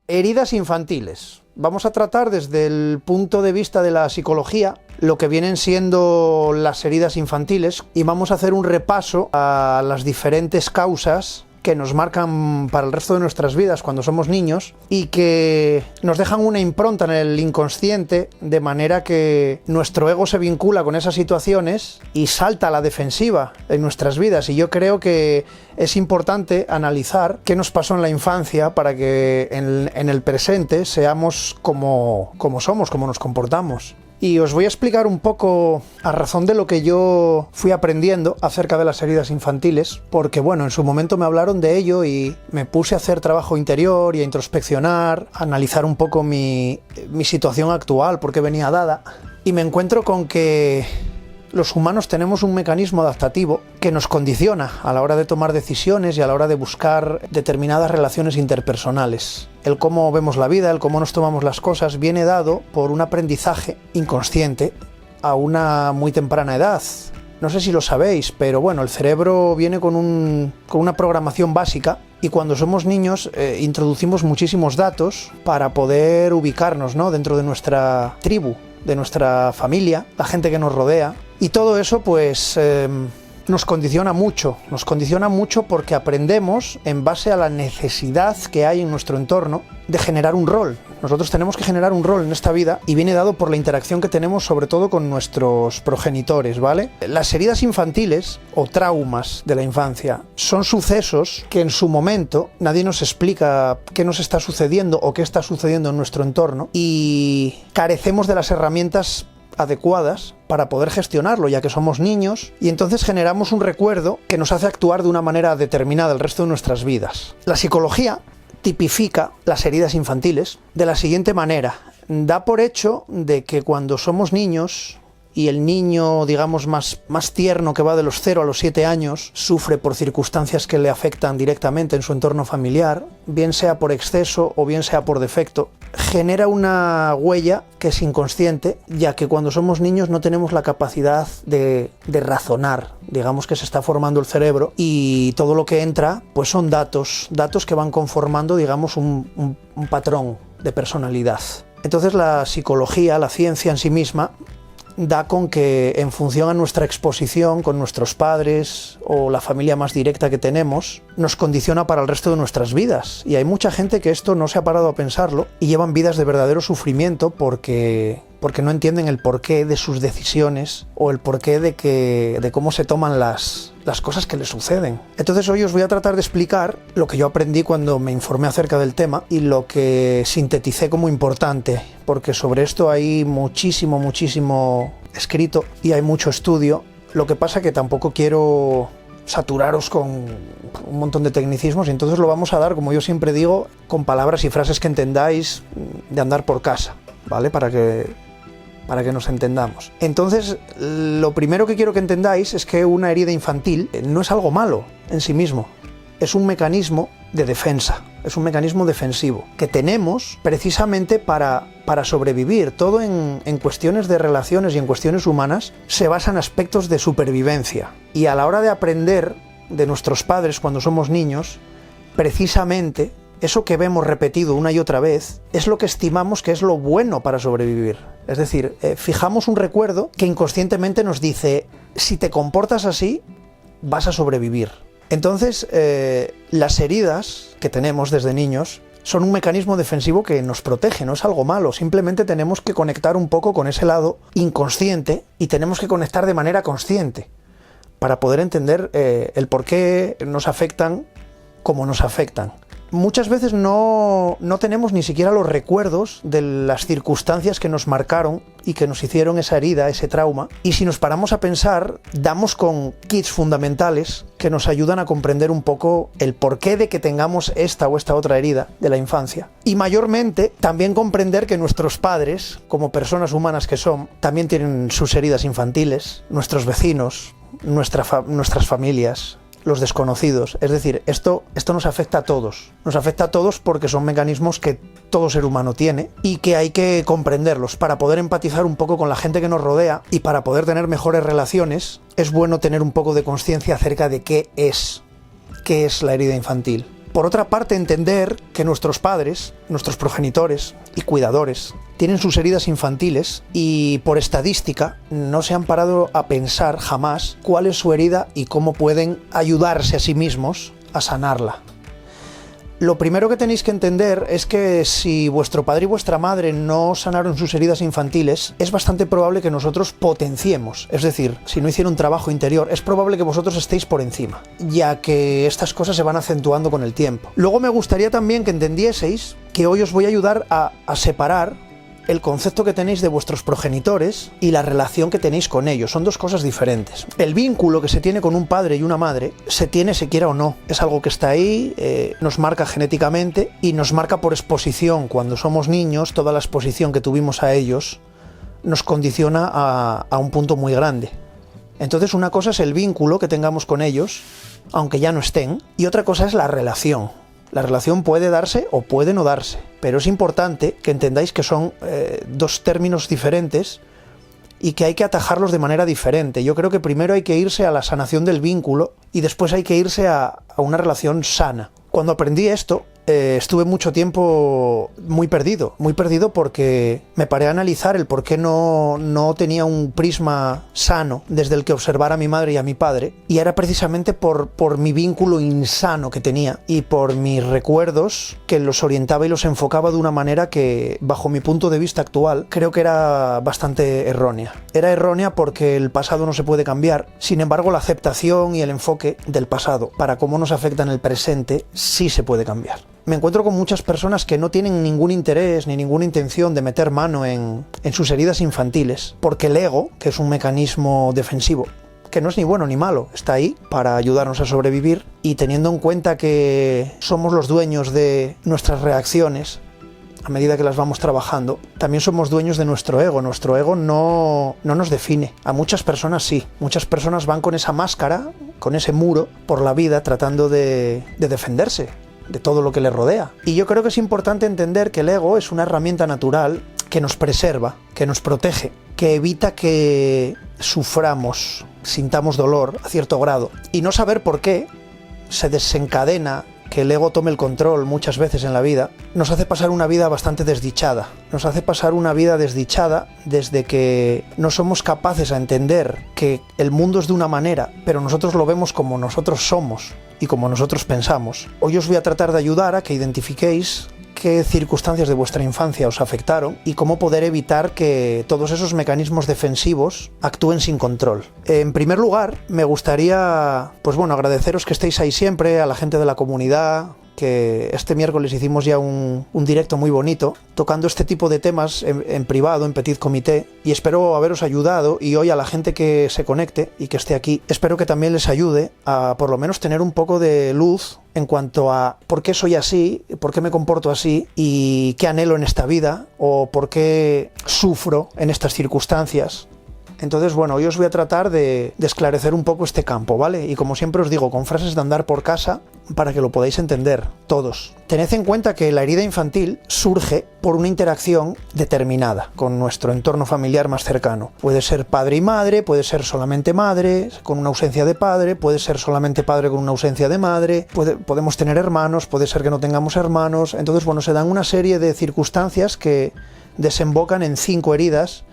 Heridas infantiles. Vamos a tratar desde el punto de vista de la psicología lo que vienen siendo las heridas infantiles y vamos a hacer un repaso a las diferentes causas que nos marcan para el resto de nuestras vidas cuando somos niños y que nos dejan una impronta en el inconsciente, de manera que nuestro ego se vincula con esas situaciones y salta a la defensiva en nuestras vidas. Y yo creo que es importante analizar qué nos pasó en la infancia para que en el presente seamos como somos, como nos comportamos. Y os voy a explicar un poco a razón de lo que yo fui aprendiendo acerca de las heridas infantiles, porque bueno, en su momento me hablaron de ello y me puse a hacer trabajo interior y a introspeccionar, a analizar un poco mi situación actual, por qué venía dada, y me encuentro con que los humanos tenemos un mecanismo adaptativo que nos condiciona a la hora de tomar decisiones y a la hora de buscar determinadas relaciones interpersonales. El cómo vemos la vida, el cómo nos tomamos las cosas, viene dado por un aprendizaje inconsciente a una muy temprana edad. No sé si lo sabéis, pero bueno, el cerebro viene con una programación básica y cuando somos niños introducimos muchísimos datos para poder ubicarnos, ¿no?, dentro de nuestra tribu, de nuestra familia, la gente que nos rodea. Y todo eso pues nos condiciona mucho porque aprendemos en base a la necesidad que hay en nuestro entorno de generar un rol. Nosotros tenemos que generar un rol en esta vida y viene dado por la interacción que tenemos sobre todo con nuestros progenitores, ¿vale? Las heridas infantiles o traumas de la infancia son sucesos que en su momento nadie nos explica qué nos está sucediendo o qué está sucediendo en nuestro entorno y carecemos de las herramientas adecuadas para poder gestionarlo, ya que somos niños, y entonces generamos un recuerdo que nos hace actuar de una manera determinada el resto de nuestras vidas. La psicología tipifica las heridas infantiles de la siguiente manera: da por hecho de que cuando somos niños y el niño, digamos, más tierno, que va de los 0 a los 7 años, sufre por circunstancias que le afectan directamente en su entorno familiar, bien sea por exceso o bien sea por defecto, genera una huella que es inconsciente, ya que cuando somos niños no tenemos la capacidad de razonar, digamos que se está formando el cerebro y todo lo que entra pues son datos que van conformando, digamos, un patrón de personalidad. Entonces la psicología, la ciencia en sí misma, da con que en función a nuestra exposición con nuestros padres o la familia más directa que tenemos, nos condiciona para el resto de nuestras vidas. Y hay mucha gente que esto no se ha parado a pensarlo y llevan vidas de verdadero sufrimiento porque no entienden el porqué de sus decisiones o el porqué de cómo se toman las cosas que les suceden. Entonces hoy os voy a tratar de explicar lo que yo aprendí cuando me informé acerca del tema y lo que sinteticé como importante, porque sobre esto hay muchísimo escrito y hay mucho estudio. Lo que pasa que tampoco quiero saturaros con un montón de tecnicismos y entonces lo vamos a dar, como yo siempre digo, con palabras y frases que entendáis de andar por casa, ¿vale? Para que nos entendamos. Entonces, lo primero que quiero que entendáis es que una herida infantil no es algo malo en sí mismo. Es un mecanismo de defensa, es un mecanismo defensivo que tenemos precisamente para sobrevivir. Todo en cuestiones de relaciones y en cuestiones humanas se basa en aspectos de supervivencia. Y a la hora de aprender de nuestros padres cuando somos niños, precisamente eso que vemos repetido una y otra vez es lo que estimamos que es lo bueno para sobrevivir. Es decir, fijamos un recuerdo que inconscientemente nos dice: si te comportas así, vas a sobrevivir. Entonces, las heridas que tenemos desde niños son un mecanismo defensivo que nos protege, no es algo malo. Simplemente tenemos que conectar un poco con ese lado inconsciente y tenemos que conectar de manera consciente para poder entender el por qué nos afectan como nos afectan. Muchas veces no tenemos ni siquiera los recuerdos de las circunstancias que nos marcaron y que nos hicieron esa herida, ese trauma. Y si nos paramos a pensar, damos con kits fundamentales que nos ayudan a comprender un poco el porqué de que tengamos esta o esta otra herida de la infancia. Y mayormente también comprender que nuestros padres, como personas humanas que son, también tienen sus heridas infantiles, nuestros vecinos, nuestras familias, los desconocidos. Es decir, esto nos afecta a todos. Nos afecta a todos porque son mecanismos que todo ser humano tiene y que hay que comprenderlos. Para poder empatizar un poco con la gente que nos rodea y para poder tener mejores relaciones, es bueno tener un poco de conciencia acerca de qué es la herida infantil. Por otra parte, entender que nuestros padres, nuestros progenitores y cuidadores tienen sus heridas infantiles y por estadística no se han parado a pensar jamás cuál es su herida y cómo pueden ayudarse a sí mismos a sanarla. Lo primero que tenéis que entender es que si vuestro padre y vuestra madre no sanaron sus heridas infantiles, es bastante probable que nosotros potenciemos. Es decir, si no hicieron un trabajo interior, es probable que vosotros estéis por encima, ya que estas cosas se van acentuando con el tiempo. Luego me gustaría también que entendieseis que hoy os voy a ayudar a separar el concepto que tenéis de vuestros progenitores y la relación que tenéis con ellos. Son dos cosas diferentes. El vínculo que se tiene con un padre y una madre se tiene se quiera o no. Es algo que está ahí, nos marca genéticamente y nos marca por exposición. Cuando somos niños, toda la exposición que tuvimos a ellos nos condiciona a un punto muy grande. Entonces una cosa es el vínculo que tengamos con ellos, aunque ya no estén, y otra cosa es la relación. La relación puede darse o puede no darse, pero es importante que entendáis que son dos términos diferentes y que hay que atajarlos de manera diferente. Yo creo que primero hay que irse a la sanación del vínculo y después hay que irse a una relación sana. Cuando aprendí esto, estuve mucho tiempo muy perdido porque me paré a analizar el por qué no tenía un prisma sano desde el que observar a mi madre y a mi padre, y era precisamente por mi vínculo insano que tenía y por mis recuerdos que los orientaba y los enfocaba de una manera que, bajo mi punto de vista actual, creo que era bastante errónea. Era errónea porque el pasado no se puede cambiar, sin embargo la aceptación y el enfoque del pasado para cómo nos afecta en el presente sí se puede cambiar. Me encuentro con muchas personas que no tienen ningún interés ni ninguna intención de meter mano en sus heridas infantiles, porque el ego, que es un mecanismo defensivo, que no es ni bueno ni malo, está ahí para ayudarnos a sobrevivir, y teniendo en cuenta que somos los dueños de nuestras reacciones, a medida que las vamos trabajando, también somos dueños de nuestro ego. Nuestro ego no nos define. A muchas personas sí. Muchas personas van con esa máscara, con ese muro, por la vida tratando de defenderse de todo lo que les rodea. Y yo creo que es importante entender que el ego es una herramienta natural que nos preserva, que nos protege, que evita que suframos, sintamos dolor a cierto grado. Y no saber por qué se desencadena que el ego tome el control muchas veces en la vida, nos hace pasar una vida bastante desdichada. Nos hace pasar una vida desdichada desde que no somos capaces a entender que el mundo es de una manera, pero nosotros lo vemos como nosotros somos y como nosotros pensamos. Hoy os voy a tratar de ayudar a que identifiquéis qué circunstancias de vuestra infancia os afectaron y cómo poder evitar que todos esos mecanismos defensivos actúen sin control. En primer lugar, me gustaría, agradeceros que estéis ahí siempre, a la gente de la comunidad, que este miércoles hicimos ya un directo muy bonito, tocando este tipo de temas en privado, en petit comité, y espero haberos ayudado, y hoy a la gente que se conecte y que esté aquí, espero que también les ayude a por lo menos tener un poco de luz en cuanto a por qué soy así, por qué me comporto así y qué anhelo en esta vida, o por qué sufro en estas circunstancias. Entonces, hoy os voy a tratar de esclarecer un poco este campo, ¿vale? Y como siempre os digo, con frases de andar por casa, para que lo podáis entender, todos. Tened en cuenta que la herida infantil surge por una interacción determinada con nuestro entorno familiar más cercano. Puede ser padre y madre, puede ser solamente madre, con una ausencia de padre, puede ser solamente padre con una ausencia de madre, podemos tener hermanos, puede ser que no tengamos hermanos. Entonces, se dan una serie de circunstancias que desembocan en 5 heridas,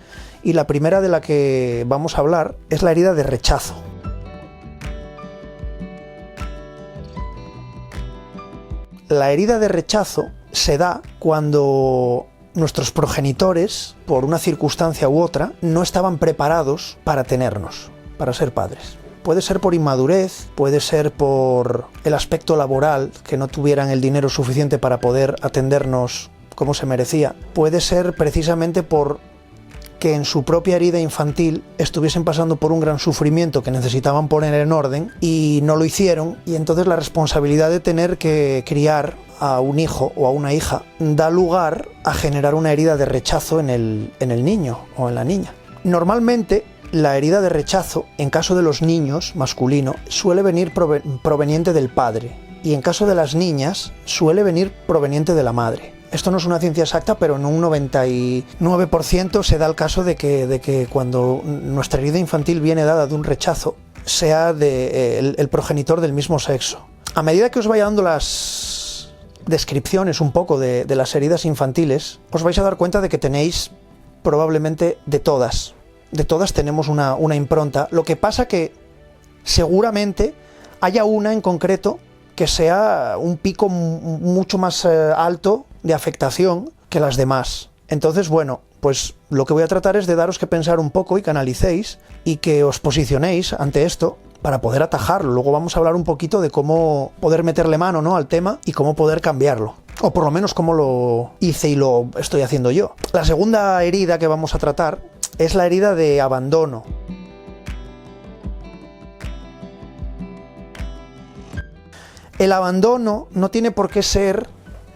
y la primera de la que vamos a hablar es la herida de rechazo. La herida de rechazo se da cuando nuestros progenitores, por una circunstancia u otra, no estaban preparados para tenernos, para ser padres. Puede ser por inmadurez, puede ser por el aspecto laboral, que no tuvieran el dinero suficiente para poder atendernos como se merecía. Puede ser precisamente por que en su propia herida infantil estuviesen pasando por un gran sufrimiento que necesitaban poner en orden y no lo hicieron, y entonces la responsabilidad de tener que criar a un hijo o a una hija da lugar a generar una herida de rechazo en el niño o en la niña. Normalmente la herida de rechazo, en caso de los niños, masculino, suele venir proveniente del padre, y en caso de las niñas suele venir proveniente de la madre. Esto no es una ciencia exacta, pero en un 99% se da el caso de que cuando nuestra herida infantil viene dada de un rechazo, sea el progenitor del mismo sexo. A medida que os vaya dando las descripciones un poco de las heridas infantiles, os vais a dar cuenta de que tenéis probablemente de todas. De todas tenemos una impronta. Lo que pasa que seguramente haya una en concreto que sea un pico mucho más alto de afectación que las demás. Entonces, bueno, pues lo que voy a tratar es de daros que pensar un poco y que analicéis y que os posicionéis ante esto para poder atajarlo. Luego vamos a hablar un poquito de cómo poder meterle mano, ¿no?, al tema y cómo poder cambiarlo. O por lo menos cómo lo hice y lo estoy haciendo yo. La segunda herida que vamos a tratar es la herida de abandono. El abandono no tiene por qué ser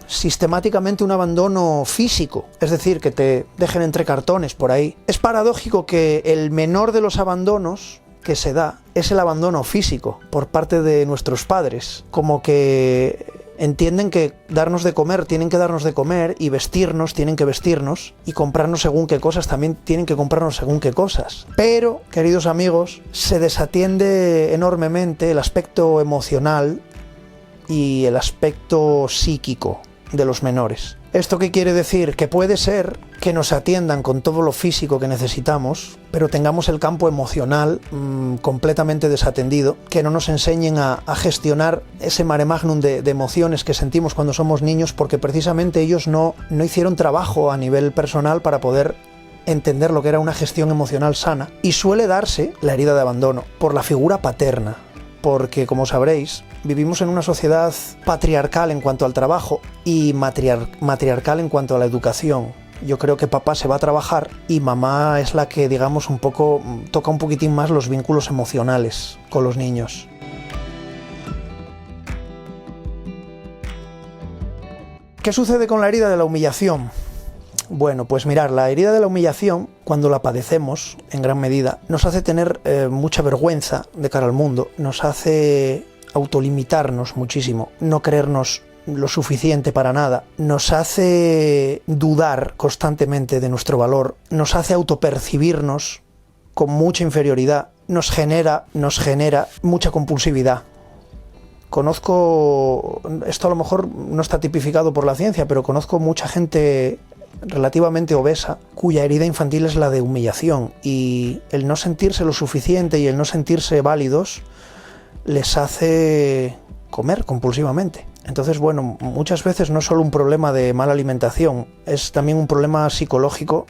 sistemáticamente un abandono físico, es decir, que te dejen entre cartones por ahí. Es paradójico que el menor de los abandonos que se da es el abandono físico por parte de nuestros padres, como que entienden que darnos de comer tienen que darnos de comer y vestirnos tienen que vestirnos y comprarnos según qué cosas también tienen que comprarnos según qué cosas. Pero, queridos amigos, se desatiende enormemente el aspecto emocional y el aspecto psíquico de los menores. ¿Esto qué quiere decir? Que puede ser que nos atiendan con todo lo físico que necesitamos, pero tengamos el campo emocional completamente desatendido, que no nos enseñen a gestionar ese mare magnum de emociones que sentimos cuando somos niños, porque precisamente ellos no hicieron trabajo a nivel personal para poder entender lo que era una gestión emocional sana. Y suele darse la herida de abandono por la figura paterna, porque, como sabréis, vivimos en una sociedad patriarcal en cuanto al trabajo y matriarcal en cuanto a la educación. Yo creo que papá se va a trabajar y mamá es la que, digamos, un poco toca un poquitín más los vínculos emocionales con los niños. ¿Qué sucede con la herida de la humillación? Bueno, pues mirar, la herida de la humillación, cuando la padecemos, en gran medida, nos hace tener mucha vergüenza de cara al mundo, nos hace autolimitarnos muchísimo, no creernos lo suficiente para nada, nos hace dudar constantemente de nuestro valor, nos hace autopercibirnos con mucha inferioridad, nos genera mucha compulsividad. Conozco, esto a lo mejor no está tipificado por la ciencia, pero conozco mucha gente relativamente obesa cuya herida infantil es la de humillación, y el no sentirse lo suficiente y el no sentirse válidos les hace comer compulsivamente. Entonces, bueno, muchas veces no es solo un problema de mala alimentación, es también un problema psicológico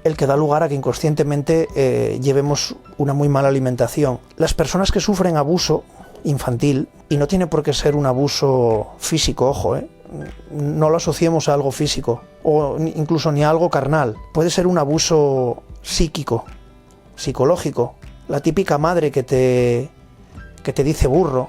el que da lugar a que inconscientemente llevemos una muy mala alimentación. Las personas que sufren abuso infantil, y no tiene por qué ser un abuso físico, ojo, no lo asociemos a algo físico o incluso ni a algo carnal, puede ser un abuso psíquico, psicológico, la típica madre que te dice burro,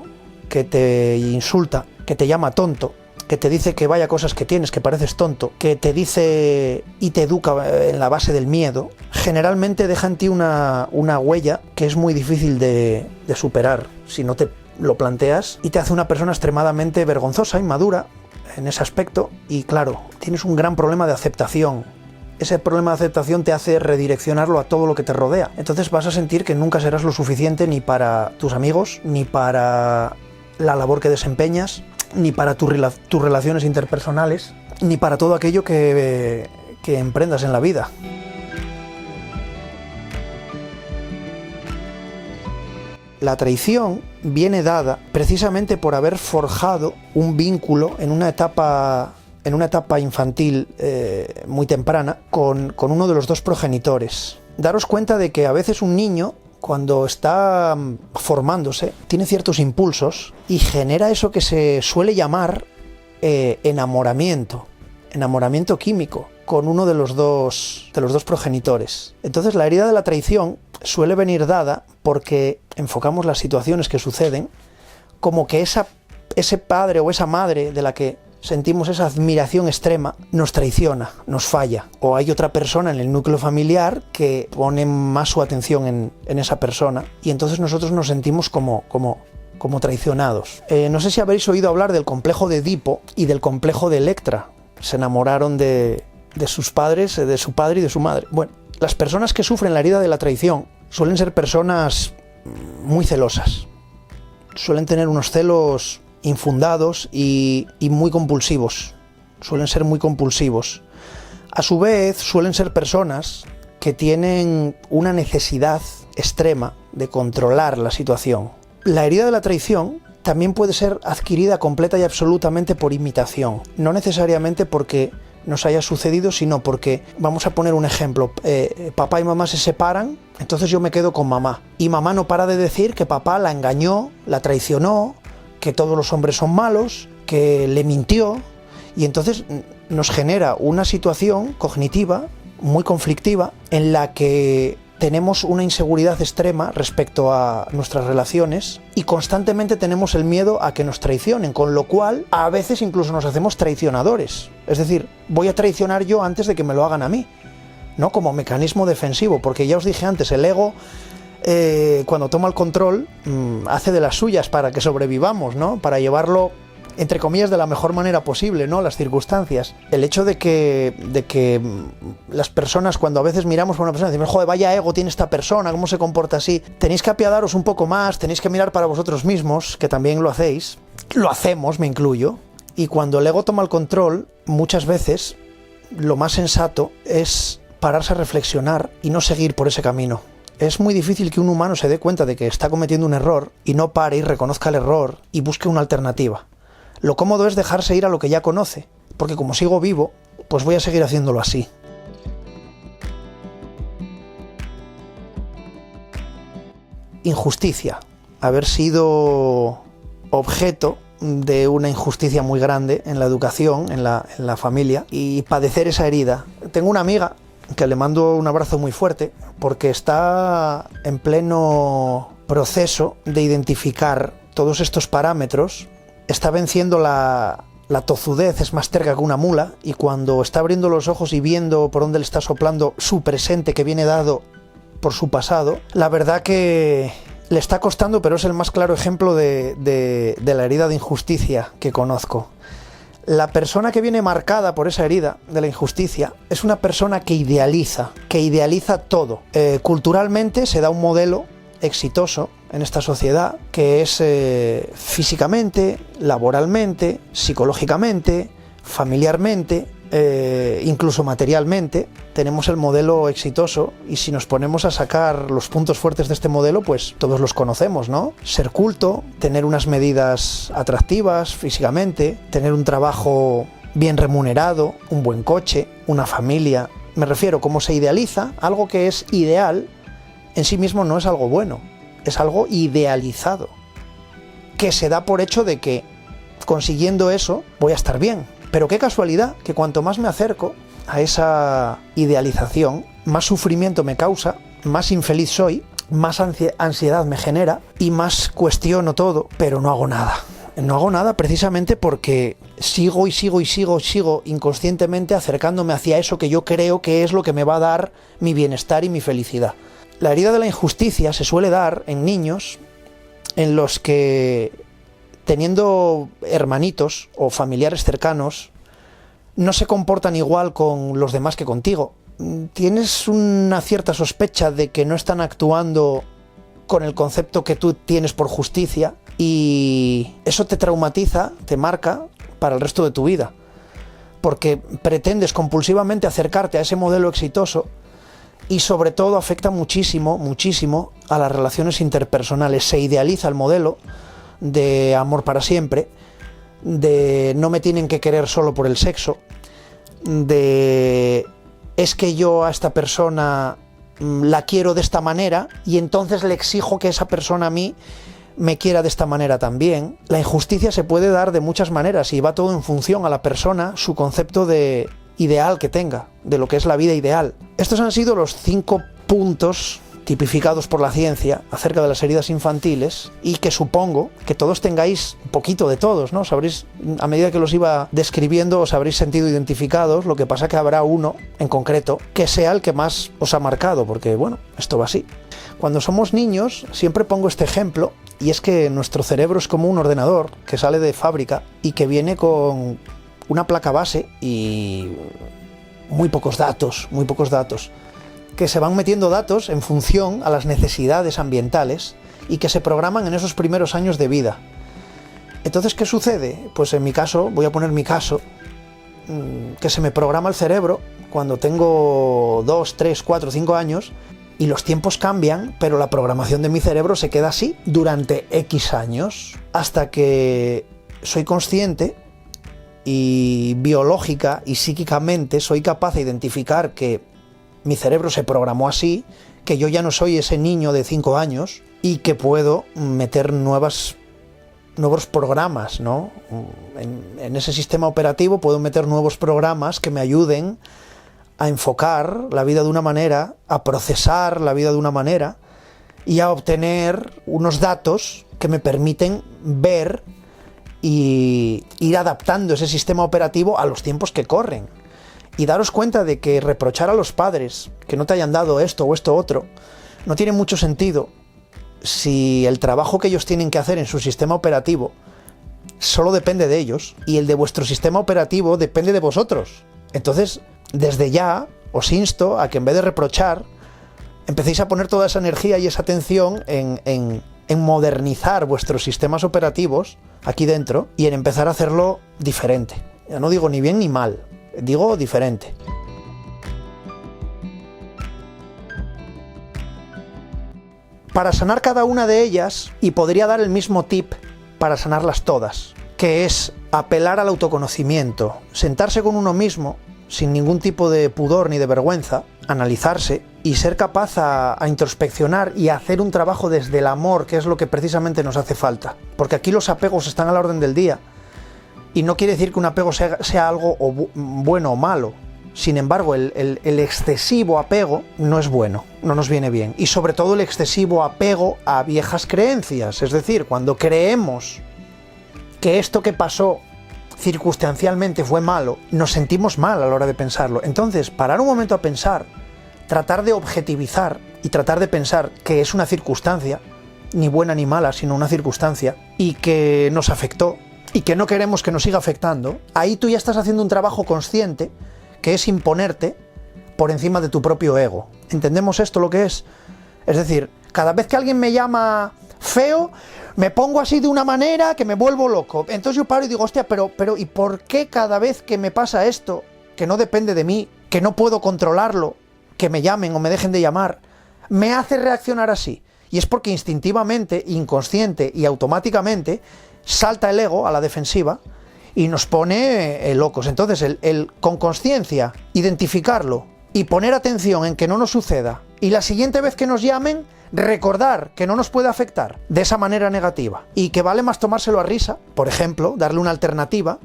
que te insulta, que te llama tonto, que te dice que vaya cosas que tienes, que pareces tonto, que te dice y te educa en la base del miedo, generalmente deja en ti una huella que es muy difícil de superar si no te lo planteas, y te hace una persona extremadamente vergonzosa, inmadura en ese aspecto, y claro, tienes un gran problema de aceptación. Ese problema de aceptación te hace redireccionarlo a todo lo que te rodea. Entonces vas a sentir que nunca serás lo suficiente ni para tus amigos, ni para la labor que desempeñas, ni para tus relaciones interpersonales, ni para todo aquello que emprendas en la vida. La traición viene dada precisamente por haber forjado un vínculo en una etapa infantil muy temprana con uno de los dos progenitores. Daros cuenta de que a veces un niño, cuando está formándose, tiene ciertos impulsos y genera eso que se suele llamar enamoramiento químico con uno de los dos progenitores. Entonces la herida de la traición suele venir dada porque enfocamos las situaciones que suceden como que ese padre o esa madre de la que sentimos esa admiración extrema nos traiciona, nos falla, o hay otra persona en el núcleo familiar que pone más su atención en esa persona, y entonces nosotros nos sentimos como traicionados. No sé si habréis oído hablar del complejo de Edipo y del complejo de Electra. Se enamoraron de sus padres, de su padre y de su madre. Bueno, las personas que sufren la herida de la traición suelen ser personas muy celosas, suelen tener unos celos infundados y muy compulsivos. Suelen ser muy compulsivos. A su vez, suelen ser personas que tienen una necesidad extrema de controlar la situación. La herida de la traición también puede ser adquirida completa y absolutamente por imitación, no necesariamente porque nos haya sucedido, sino porque, vamos a poner un ejemplo, papá y mamá se separan, entonces yo me quedo con mamá, y mamá no para de decir que papá la engañó, la traicionó, que todos los hombres son malos, que le mintió, y entonces nos genera una situación cognitiva muy conflictiva en la que tenemos una inseguridad extrema respecto a nuestras relaciones y constantemente tenemos el miedo a que nos traicionen, con lo cual a veces incluso nos hacemos traicionadores. Es decir, voy a traicionar yo antes de que me lo hagan a mí, ¿no? Como mecanismo defensivo, porque ya os dije antes, el ego cuando toma el control hace de las suyas para que sobrevivamos, ¿no? Para llevarlo, entre comillas, de la mejor manera posible, ¿no? Las circunstancias. El hecho de que las personas, cuando a veces miramos a una persona y decimos, joder, vaya ego tiene esta persona, ¿cómo se comporta así? Tenéis que apiadaros un poco más, tenéis que mirar para vosotros mismos, que también lo hacéis. Lo hacemos, me incluyo. Y cuando el ego toma el control, muchas veces lo más sensato es pararse a reflexionar y no seguir por ese camino. Es muy difícil que un humano se dé cuenta de que está cometiendo un error y no pare y reconozca el error y busque una alternativa. Lo cómodo es dejarse ir a lo que ya conoce, porque como sigo vivo, pues voy a seguir haciéndolo así. Injusticia. Haber sido objeto de una injusticia muy grande en la educación, en la familia, y padecer esa herida. Tengo una amiga que le mando un abrazo muy fuerte, porque está en pleno proceso de identificar todos estos parámetros. Está venciendo la tozudez, es más terca que una mula, y cuando está abriendo los ojos y viendo por dónde le está soplando su presente que viene dado por su pasado, la verdad que le está costando, pero es el más claro ejemplo de la herida de injusticia que conozco. La persona que viene marcada por esa herida de la injusticia es una persona que idealiza todo. Culturalmente se da un modelo exitoso en esta sociedad que es físicamente, laboralmente, psicológicamente, familiarmente, incluso materialmente. Tenemos el modelo exitoso y si nos ponemos a sacar los puntos fuertes de este modelo, pues todos los conocemos, ¿no? Ser culto, tener unas medidas atractivas físicamente, tener un trabajo bien remunerado, un buen coche, una familia. Me refiero, como se idealiza, algo que es ideal en sí mismo no es algo bueno, es algo idealizado, que se da por hecho de que consiguiendo eso voy a estar bien. Pero qué casualidad que cuanto más me acerco a esa idealización, más sufrimiento me causa, más infeliz soy, más ansiedad me genera y más cuestiono todo, pero no hago nada. No hago nada precisamente porque sigo inconscientemente acercándome hacia eso que yo creo que es lo que me va a dar mi bienestar y mi felicidad. La herida de la injusticia se suele dar en niños en los que, teniendo hermanitos o familiares cercanos, no se comportan igual con los demás que contigo. Tienes una cierta sospecha de que no están actuando con el concepto que tú tienes por justicia y eso te traumatiza, te marca para el resto de tu vida, porque pretendes compulsivamente acercarte a ese modelo exitoso y sobre todo afecta muchísimo a las relaciones interpersonales. Se idealiza el modelo de amor para siempre, de no me tienen que querer solo por el sexo, de es que yo a esta persona la quiero de esta manera y entonces le exijo que esa persona a mí me quiera de esta manera también. La injusticia se puede dar de muchas maneras y va todo en función a la persona, su concepto de ideal que tenga, de lo que es la vida ideal. Estos han sido los 5 puntos tipificados por la ciencia acerca de las heridas infantiles y que supongo que todos tengáis un poquito de todos, ¿no? Sabréis, a medida que los iba describiendo, os habréis sentido identificados. Lo que pasa que habrá uno en concreto que sea el que más os ha marcado, porque bueno, esto va así. Cuando somos niños siempre pongo este ejemplo y es que nuestro cerebro es como un ordenador que sale de fábrica y que viene con una placa base y muy pocos datos, que se van metiendo datos en función a las necesidades ambientales y que se programan en esos primeros años de vida. Entonces, ¿qué sucede? Pues en mi caso, voy a poner mi caso, que se me programa el cerebro cuando tengo 2, 3, 4, 5 años y los tiempos cambian, pero la programación de mi cerebro se queda así durante X años, hasta que soy consciente y biológica y psíquicamente soy capaz de identificar que mi cerebro se programó así, que yo ya no soy ese niño de 5 años y que puedo meter nuevos programas, ¿no? En ese sistema operativo puedo meter nuevos programas que me ayuden a enfocar la vida de una manera, a procesar la vida de una manera y a obtener unos datos que me permiten ver y ir adaptando ese sistema operativo a los tiempos que corren. Y daros cuenta de que reprochar a los padres que no te hayan dado esto o esto otro no tiene mucho sentido si el trabajo que ellos tienen que hacer en su sistema operativo solo depende de ellos y el de vuestro sistema operativo depende de vosotros. Entonces, desde ya os insto a que en vez de reprochar, empecéis a poner toda esa energía y esa atención en modernizar vuestros sistemas operativos aquí dentro y en empezar a hacerlo diferente. Ya no digo ni bien ni mal, digo diferente. Para sanar cada una de ellas, y podría dar el mismo tip para sanarlas todas, que es apelar al autoconocimiento, sentarse con uno mismo, sin ningún tipo de pudor ni de vergüenza, analizarse y ser capaz a introspeccionar y a hacer un trabajo desde el amor, que es lo que precisamente nos hace falta. Porque aquí los apegos están a la orden del día, y no quiere decir que un apego sea algo bueno o malo. Sin embargo, el excesivo apego no es bueno, no nos viene bien. Y sobre todo el excesivo apego a viejas creencias. Es decir, cuando creemos que esto que pasó circunstancialmente fue malo, nos sentimos mal a la hora de pensarlo. Entonces, parar un momento a pensar, tratar de objetivizar y tratar de pensar que es una circunstancia, ni buena ni mala, sino una circunstancia, y que nos afectó, y que no queremos que nos siga afectando, ahí tú ya estás haciendo un trabajo consciente, que es imponerte por encima de tu propio ego. ¿Entendemos esto lo que es? Es decir, cada vez que alguien me llama feo, me pongo así de una manera que me vuelvo loco. Entonces yo paro y digo, hostia, pero ¿y por qué cada vez que me pasa esto, que no depende de mí, que no puedo controlarlo, que me llamen o me dejen de llamar, me hace reaccionar así? Y es porque instintivamente, inconsciente y automáticamente salta el ego a la defensiva y nos pone locos. Entonces, el con consciencia identificarlo y poner atención en que no nos suceda, y la siguiente vez que nos llamen, recordar que no nos puede afectar de esa manera negativa y que vale más tomárselo a risa, por ejemplo, darle una alternativa.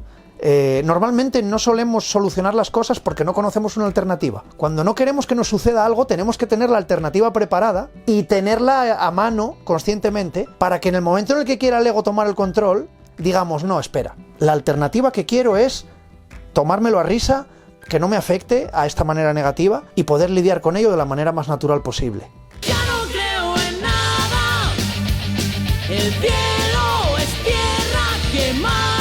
Normalmente no solemos solucionar las cosas porque no conocemos una alternativa. Cuando no queremos que nos suceda algo, tenemos que tener la alternativa preparada y tenerla a mano conscientemente para que en el momento en el que quiera el ego tomar el control, digamos, no, espera, la alternativa que quiero es tomármelo a risa, que no me afecte a esta manera negativa y poder lidiar con ello de la manera más natural posible. Ya no creo en nada, el cielo es tierra quemada.